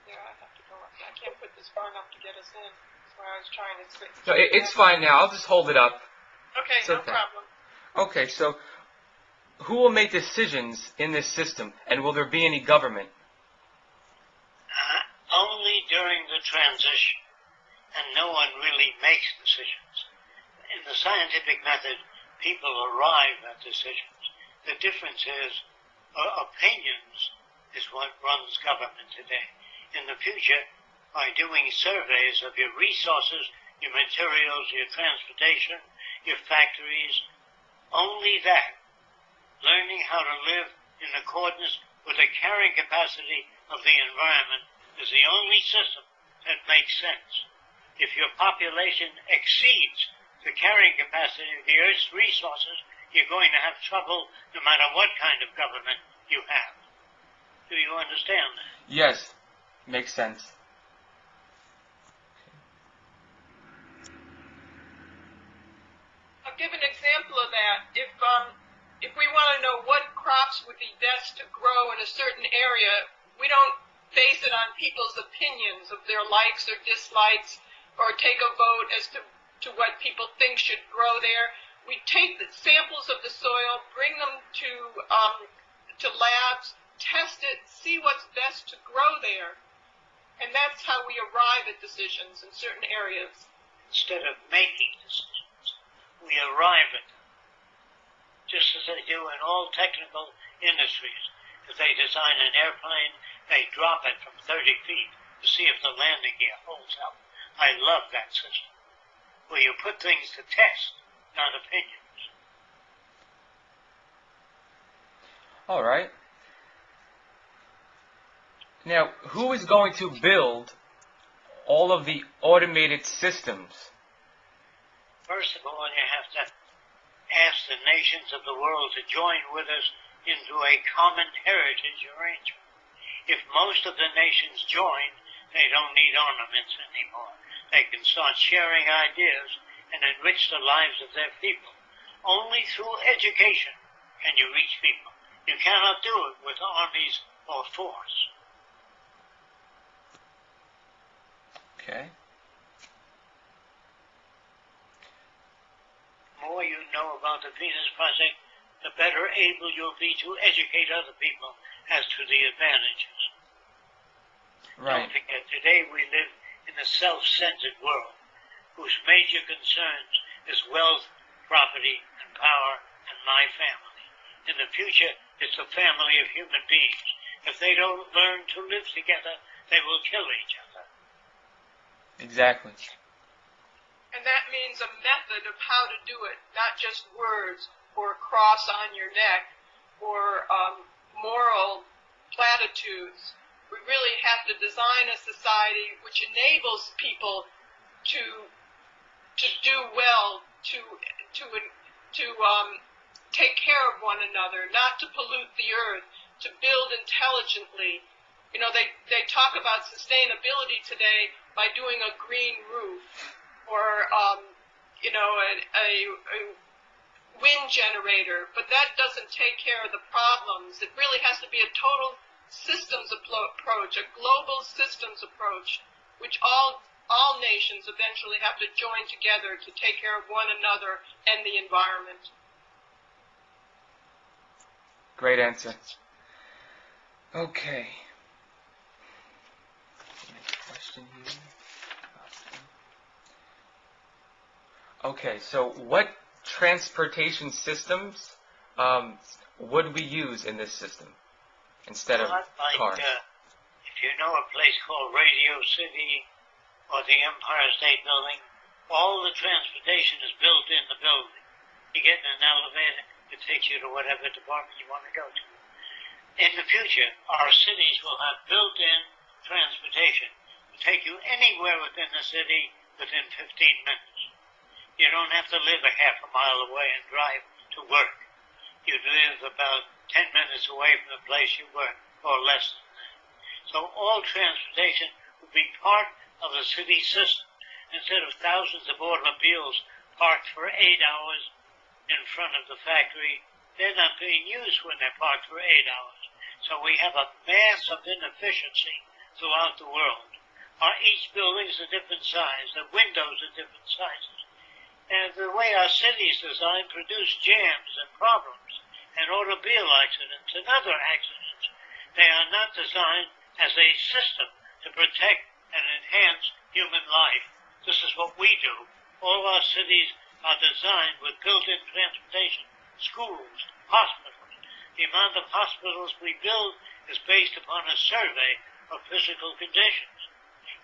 Yeah, I have to go up. I can't put this far enough to get us in. That's why I was trying to sit. No, it's fine now. I'll just hold it up. Okay, It's no okay. problem. Okay, so who will make decisions in this system, and will there be any government? Only during the transition, and no one really makes decisions. In the scientific method, people arrive at decisions. The difference is opinions is what runs government today. In the future, by doing surveys of your resources, your materials, your transportation, your factories, only that, learning how to live in accordance with the carrying capacity of the environment is the only system that makes sense. If your population exceeds the carrying capacity of the Earth's resources, you're going to have trouble no matter what kind of government you have. Do you understand that? Yes, makes sense. I'll give an example of that. If we want to know what crops would be best to grow in a certain area, we don't base it on people's opinions of their likes or dislikes, or take a vote as to what people think should grow there. We take the samples of the soil, bring them to labs, test it, see what's best to grow there, and that's how we arrive at decisions in certain areas. Instead of making decisions, we arrive at them, just as they do in all technical industries. If they design an airplane, they drop it from 30 feet to see if the landing gear holds up. I love that system, where you put things to test, not opinions. All right. Now, who is going to build all of the automated systems? First of all, you have to ask the nations of the world to join with us into a common heritage arrangement. If most of the nations join, they don't need ornaments anymore. They can start sharing ideas and enrich the lives of their people. Only through education can you reach people. You cannot do it with armies or force. Okay. The more you know about the Venus Project, the better able you'll be to educate other people as to the advantages. Right. Don't forget, today we live in a self-centered world whose major concerns is wealth, property, and power, and my family. In the future, it's the family of human beings. If they don't learn to live together, they will kill each other. Exactly. And that means a method of how to do it, not just words or a cross on your neck or moral platitudes. We really have to design a society which enables people to do well, to take care of one another, not to pollute the earth, to build intelligently. You know, they talk about sustainability today by doing a green roof or a wind generator, but that doesn't take care of the problems. It really has to be a total systems approach, a global systems approach, which all nations eventually have to join together to take care of one another and the environment. Great answer. Okay. Next question here. Okay, so what transportation systems would we use in this system instead of cars? If you know a place called Radio City or the Empire State Building, all the transportation is built in the building. You get in an elevator, it takes you to whatever department you want to go to. In the future, our cities will have built-in transportation to take you anywhere within the city within 15 minutes. You don't have to live a half a mile away and drive to work. You live about 10 minutes away from the place you work, or less than that. So all transportation will be part of the city system. Instead of thousands of automobiles parked for 8 hours in front of the factory, they're not being used when they're parked for 8 hours. So we have a mass of inefficiency throughout the world. Each building is a different size. The windows are different sizes. And the way our cities designed produce jams and problems and automobile accidents and other accidents. They are not designed as a system to protect and enhance human life. This is what we do. All our cities are designed with built-in transportation, schools, hospitals. The amount of hospitals we build is based upon a survey of physical conditions.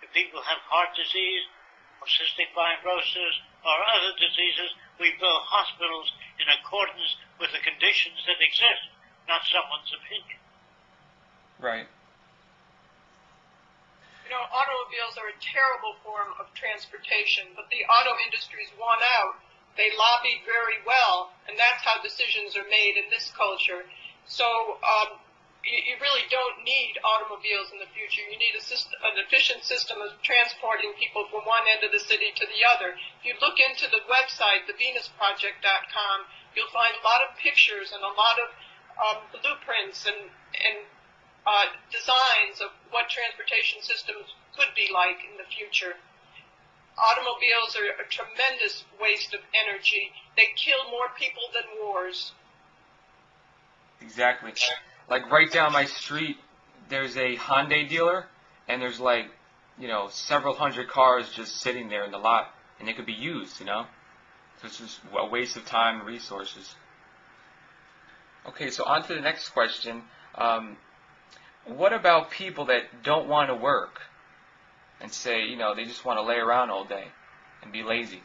If people have heart disease, or cystic fibrosis, or other diseases, we build hospitals in accordance with the conditions that exist, not someone's opinion. Right. You know, automobiles are a terrible form of transportation, but the auto industry's won out. They lobbied very well, and that's how decisions are made in this culture. So you really don't need automobiles in the future. You need an efficient system of transporting people from one end of the city to the other. If you look into the website, thevenusproject.com, you'll find a lot of pictures and a lot of blueprints and designs of what transportation systems could be like in the future. Automobiles are a tremendous waste of energy. They kill more people than wars. Exactly. Like right down my street, there's a Hyundai dealer, and there's like, several hundred cars just sitting there in the lot, and they could be used, So it's just a waste of time and resources. Okay, so on to the next question. What about people that don't want to work and say, they just want to lay around all day and be lazy?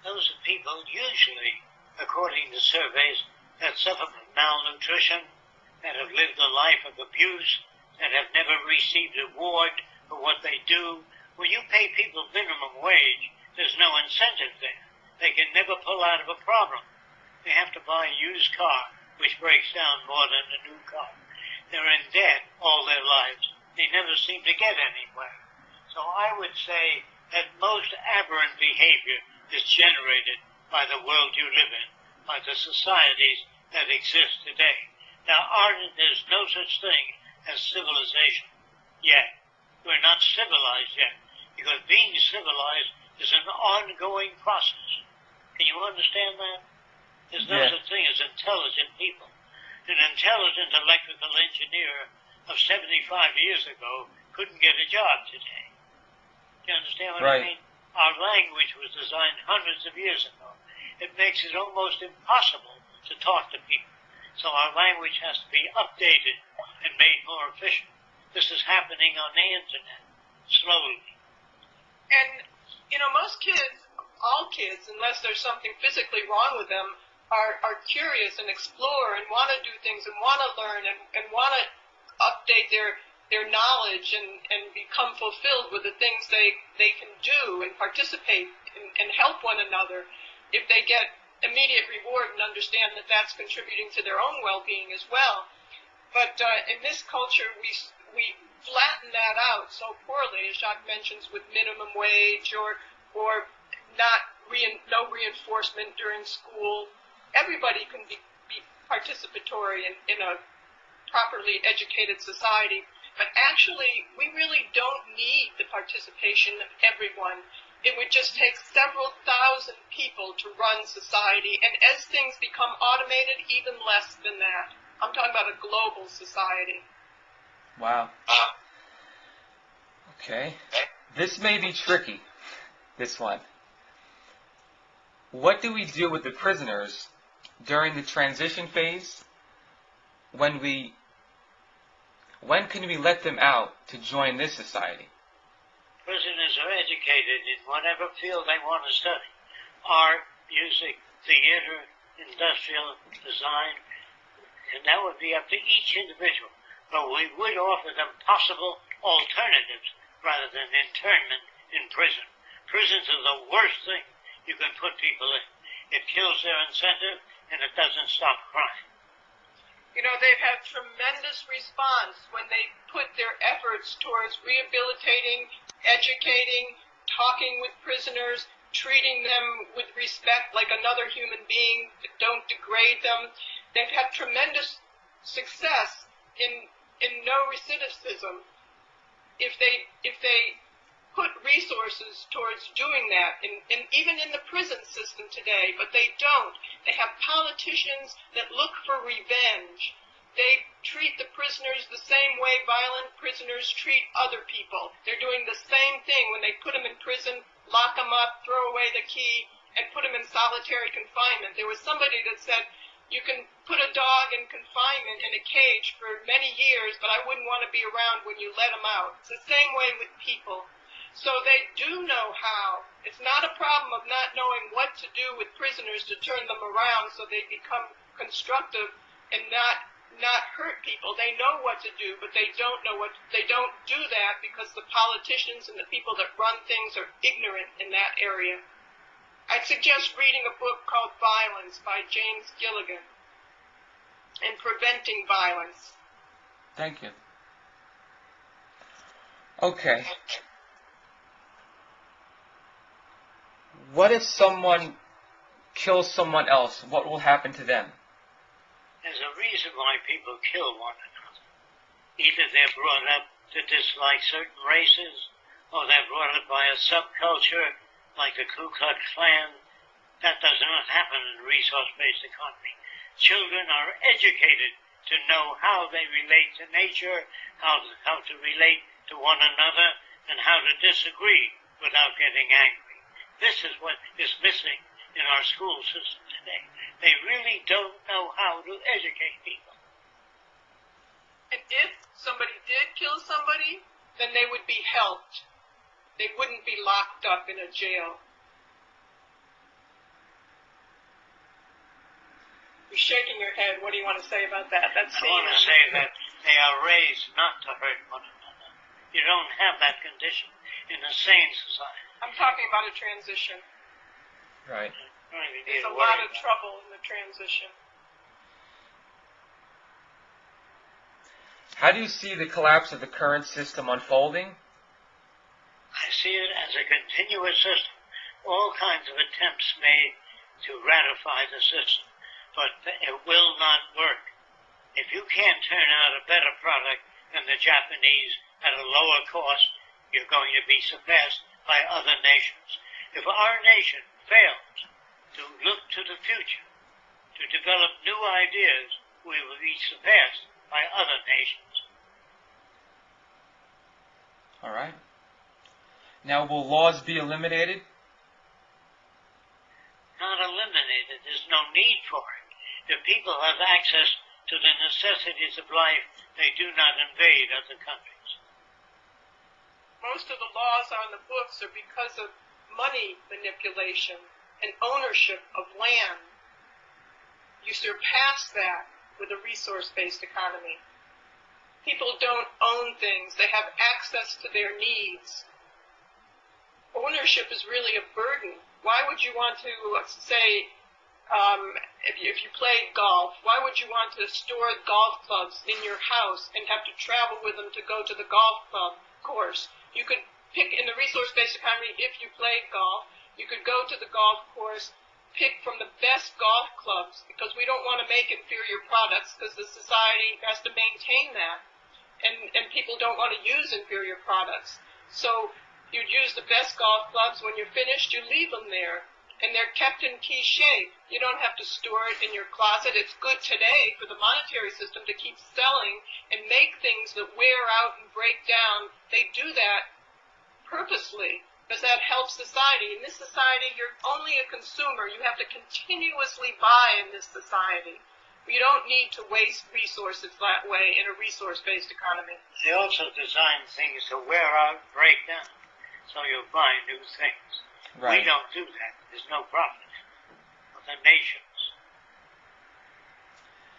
Those are people usually, according to surveys, that suffer from malnutrition, that have lived a life of abuse, that have never received a reward for what they do. When you pay people minimum wage, there's no incentive there. They can never pull out of a problem. They have to buy a used car, which breaks down more than a new car. They're in debt all their lives. They never seem to get anywhere. So I would say that most aberrant behavior is generated by the world you live in, by the societies that exist today. Now, there's no such thing as civilization yet. We're not civilized yet, because being civilized is an ongoing process. Can you understand that? There's no such thing as intelligent people. An intelligent electrical engineer of 75 years ago couldn't get a job today. Do you understand what I mean? Our language was designed hundreds of years ago. It makes it almost impossible to talk to people. So our language has to be updated and made more efficient. This is happening on the internet, slowly. And, most kids, all kids, unless there's something physically wrong with them, are curious and explore and want to do things and want to learn and want to update their knowledge and become fulfilled with the things they can do and participate and help one another if they get immediate reward and understand that that's contributing to their own well-being as well. But in this culture, we flatten that out so poorly, as Jacque mentions, with minimum wage or no reinforcement during school. Everybody can be participatory in a properly educated society. But actually, we really don't need the participation of everyone. It would just take several thousand people to run society, and as things become automated, even less than that. I'm talking about a global society. Wow. Okay. This may be tricky, this one. What do we do with the prisoners during the transition phase? When can we let them out to join this society? Prisoners are educated in whatever field they want to study. Art, music, theater, industrial design, and that would be up to each individual. But we would offer them possible alternatives rather than internment in prison. Prisons are the worst thing you can put people in. It kills their incentive and it doesn't stop crime. They've had tremendous response when they put their efforts towards rehabilitating, educating, talking with prisoners, treating them with respect like another human being, don't degrade them. They've had tremendous success in no recidivism. if they put resources towards doing that, and even in the prison system today, but they don't. They have politicians that look for revenge. They treat the prisoners the same way violent prisoners treat other people. They're doing the same thing when they put them in prison, lock them up, throw away the key, and put them in solitary confinement. There was somebody that said, you can put a dog in confinement in a cage for many years, but I wouldn't want to be around when you let them out. It's the same way with people. So they do know how. It's not a problem of not knowing what to do with prisoners to turn them around so they become constructive and not hurt people. They know what to do, but they don't do that because the politicians and the people that run things are ignorant in that area. I'd suggest reading a book called Violence by James Gilligan and Preventing Violence. Thank you. Okay. What if someone kills someone else? What will happen to them? There's a reason why people kill one another. Either they're brought up to dislike certain races, or they're brought up by a subculture like the Ku Klux Klan. That does not happen in a resource-based economy. Children are educated to know how they relate to nature, how to relate to one another, and how to disagree without getting angry. This is what is missing in our school system today. They really don't know how to educate people. And if somebody did kill somebody, then they would be helped. They wouldn't be locked up in a jail. You're shaking your head. What do you want to say about that? I want to say that they are raised not to hurt one another. You don't have that condition in a sane society. I'm talking about a transition. Right. There's a lot of trouble in the transition. How do you see the collapse of the current system unfolding? I see it as a continuous system. All kinds of attempts made to ratify the system, but it will not work. If you can't turn out a better product than the Japanese at a lower cost, you're going to be surpassed by other nations. If our nation fails to look to the future, to develop new ideas, we will be surpassed by other nations. All right. Now, will laws be eliminated? Not eliminated. There's no need for it. If people have access to the necessities of life, they do not invade other countries. Most of the laws on the books are because of money manipulation and ownership of land. You surpass that with a resource-based economy. People don't own things. They have access to their needs. Ownership is really a burden. Why would you want to, say, if you play golf, why would you want to store golf clubs in your house and have to travel with them to go to the golf club course? You could pick, in the resource-based economy, if you played golf, you could go to the golf course, pick from the best golf clubs, because we don't want to make inferior products, because the society has to maintain that, and people don't want to use inferior products. So you'd use the best golf clubs. When you're finished, you leave them there, and they're kept in key shape. You don't have to store it in your closet. It's good today for the monetary system to keep selling and make things that wear out and break down. They do that purposely because that helps society. In this society, you're only a consumer. You have to continuously buy in this society. You don't need to waste resources that way in a resource-based economy. They also design things to wear out, break down, so you buy new things. Right. We don't do that. There's no profit of the nation.